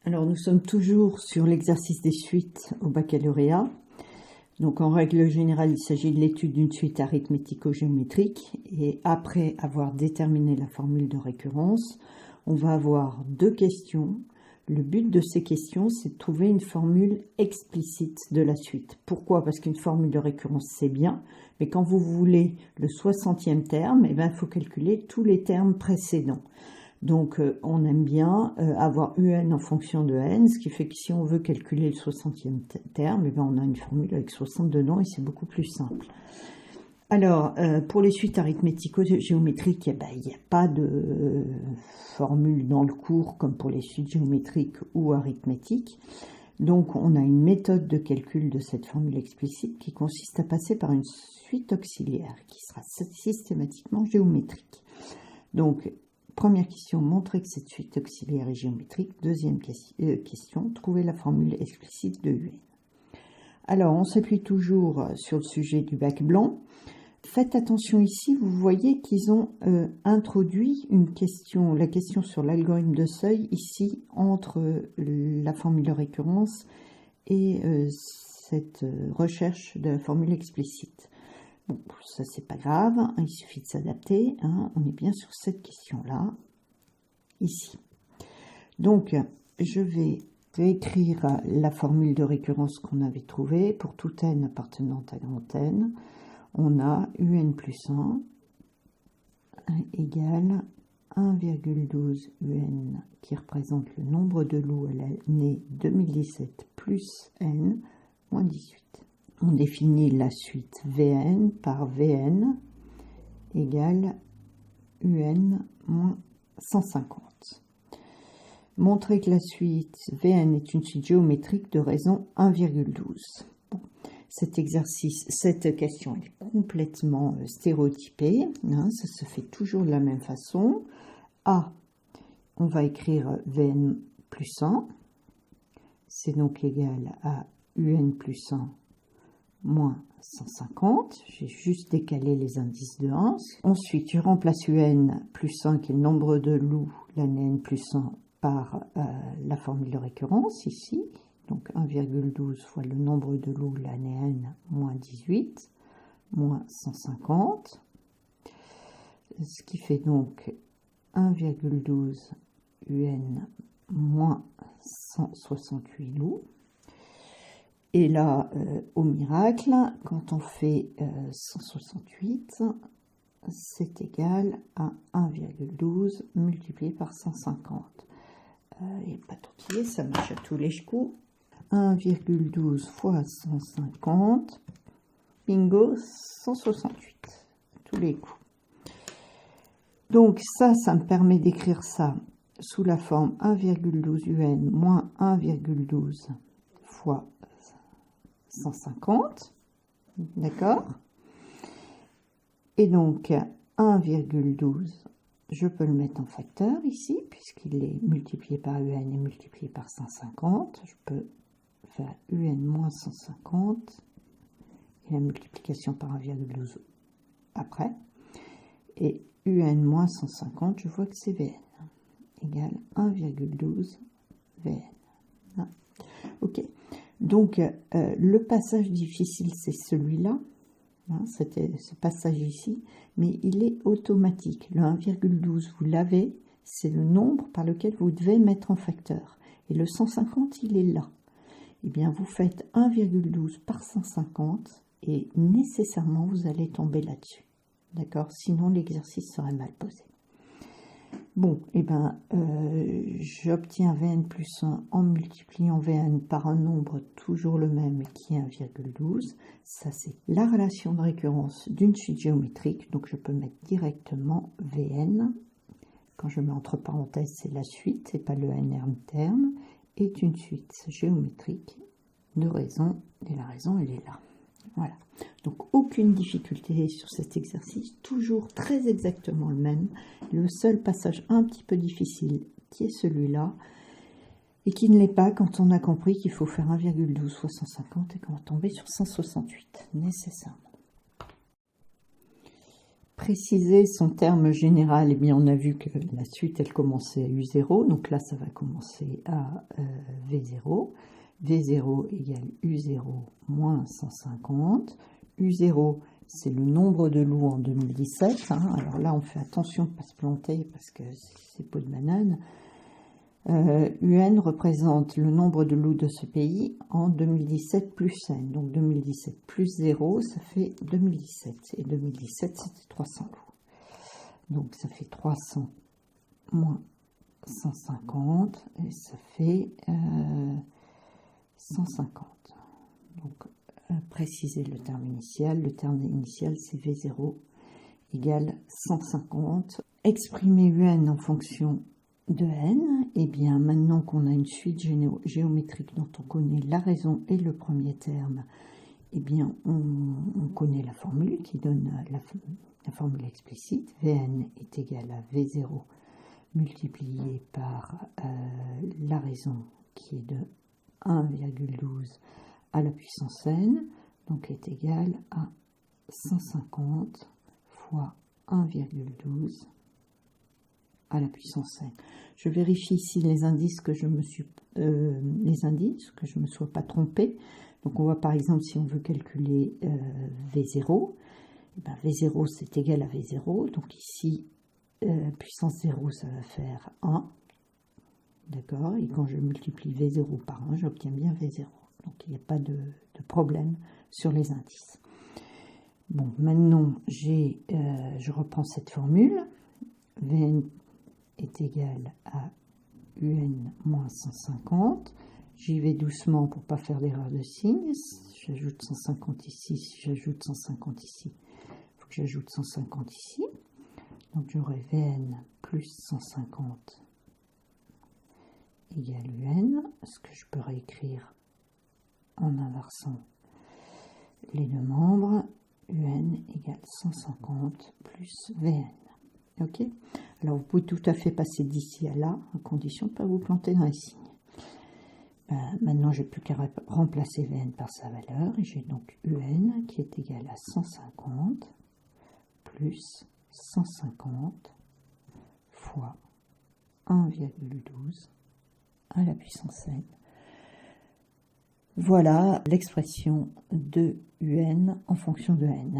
Alors, nous sommes toujours sur l'exercice des suites au baccalauréat. Donc, en règle générale, il s'agit de l'étude d'une suite arithmético-géométrique. Et après avoir déterminé la formule de récurrence, on va avoir deux questions. Le but de ces questions, c'est de trouver une formule explicite de la suite. Pourquoi? Parce qu'une formule de récurrence, c'est bien, mais quand vous voulez le 60e terme, il faut calculer tous les termes précédents. Donc, on aime bien avoir un en fonction de n, ce qui fait que si on veut calculer le 60e terme, on a une formule avec 60 dedans et c'est beaucoup plus simple. Alors, pour les suites arithmético-géométriques, il n'y a pas de formule dans le cours comme pour les suites géométriques ou arithmétiques. Donc, on a une méthode de calcul de cette formule explicite qui consiste à passer par une suite auxiliaire qui sera systématiquement géométrique. Donc, première question, montrer que cette suite auxiliaire est géométrique. Deuxième question, trouver la formule explicite de UN. Alors, on s'appuie toujours sur le sujet du bac blanc. Faites attention ici, vous voyez qu'ils ont introduit une question, la question sur l'algorithme de seuil, ici, entre la formule de récurrence et cette recherche de la formule explicite. Bon, ça c'est pas grave, il suffit de s'adapter, on est bien sur cette question-là, ici. Donc, je vais réécrire la formule de récurrence qu'on avait trouvée. Pour tout n appartenant à grand N, on a un plus 1 égale 1,12 un qui représente le nombre de loups à l'année 2017 plus n moins 18. On définit la suite Vn par Vn égale un moins 150. Montrer que la suite Vn est une suite géométrique de raison 1,12. Bon, cet exercice, cette question est complètement stéréotypée, ça se fait toujours de la même façon. A, on va écrire Vn plus 1, c'est donc égal à un plus 1 moins 150, j'ai juste décalé les indices de 1. Ensuite, je remplace un plus 1, qui est le nombre de loups, l'année n plus 1, par la formule de récurrence, ici. Donc 1,12 fois le nombre de loups, l'année n, moins 18, moins 150. Ce qui fait donc 1,12 un moins 168 loups. Et là, au miracle, quand on fait 168, c'est égal à 1,12 multiplié par 150. Et pas tortillé, ça marche à tous les coups. 1,12 fois 150, bingo, 168, à tous les coups. Donc ça me permet d'écrire ça sous la forme 1,12 un moins 1,12 fois 150, d'accord? Et donc 1,12, je peux le mettre en facteur ici, puisqu'il est multiplié par un et multiplié par 150. Je peux faire un moins 150, et la multiplication par 1,12 après. Et un moins 150, je vois que c'est Vn, égale 1,12 Vn. Ok. Donc, le passage difficile, c'est celui-là, c'était ce passage ici, mais il est automatique. Le 1,12, vous l'avez, c'est le nombre par lequel vous devez mettre en facteur. Et le 150, il est là. Eh bien, vous faites 1,12 par 150 et nécessairement, vous allez tomber là-dessus. D'accord? Sinon, l'exercice serait mal posé. Bon, j'obtiens Vn plus 1 en multipliant Vn par un nombre toujours le même qui est 1,12. Ça, c'est la relation de récurrence d'une suite géométrique. Donc, je peux mettre directement Vn. Quand je mets entre parenthèses, c'est la suite, et pas le n terme, est une suite géométrique de raison. Et la raison, elle est là. Voilà. Donc, aucune difficulté sur cet exercice, toujours très exactement le même. Le seul passage un petit peu difficile, qui est celui-là, et qui ne l'est pas quand on a compris qu'il faut faire 1,12 fois 150 et qu'on va tomber sur 168, nécessairement. préciser son terme général, eh bien, on a vu que la suite, elle commençait à U0, donc là, ça va commencer à V0. V0 égale U0 moins 150. U0, c'est le nombre de loups en 2017. Hein. Alors là, on fait attention de ne pas se planter parce que c'est peau de banane. UN représente le nombre de loups de ce pays en 2017 plus N. Donc 2017 plus 0, ça fait 2017. Et 2017, c'était 300 loups. Donc ça fait 300 moins 150, et ça fait 150. Donc préciser le terme initial. Le terme initial, c'est V0 égale 150. Exprimer UN en fonction de n, et bien maintenant qu'on a une suite géométrique dont on connaît la raison et le premier terme, et bien on connaît la formule qui donne la formule explicite. Vn est égal à V0 multiplié par la raison qui est de 1,12 à la puissance n, donc est égal à 150 fois 1,12 à la puissance n. Je vérifie ici les indices que je me sois pas trompée. Donc on voit par exemple si on veut calculer V0, et ben V0 c'est égal à V0. Donc ici puissance 0 ça va faire 1. D'accord. Et quand je multiplie V0 par 1, j'obtiens bien V0. Donc il n'y a pas de problème sur les indices. Bon, maintenant je reprends cette formule. Vn est égal à UN moins 150. J'y vais doucement pour ne pas faire d'erreur de signe. J'ajoute 150 ici, j'ajoute 150 ici. Il faut que j'ajoute 150 ici. Donc j'aurai Vn plus 150 égale UN, ce que je peux réécrire en inversant les deux membres. UN égale 150 plus Vn. Ok. Alors vous pouvez tout à fait passer d'ici à là, à condition de ne pas vous planter dans les signes. Maintenant, je n'ai plus qu'à remplacer Vn par sa valeur, et j'ai donc UN qui est égal à 150 plus 150 fois 1,12 à la puissance n. Voilà l'expression de UN en fonction de n.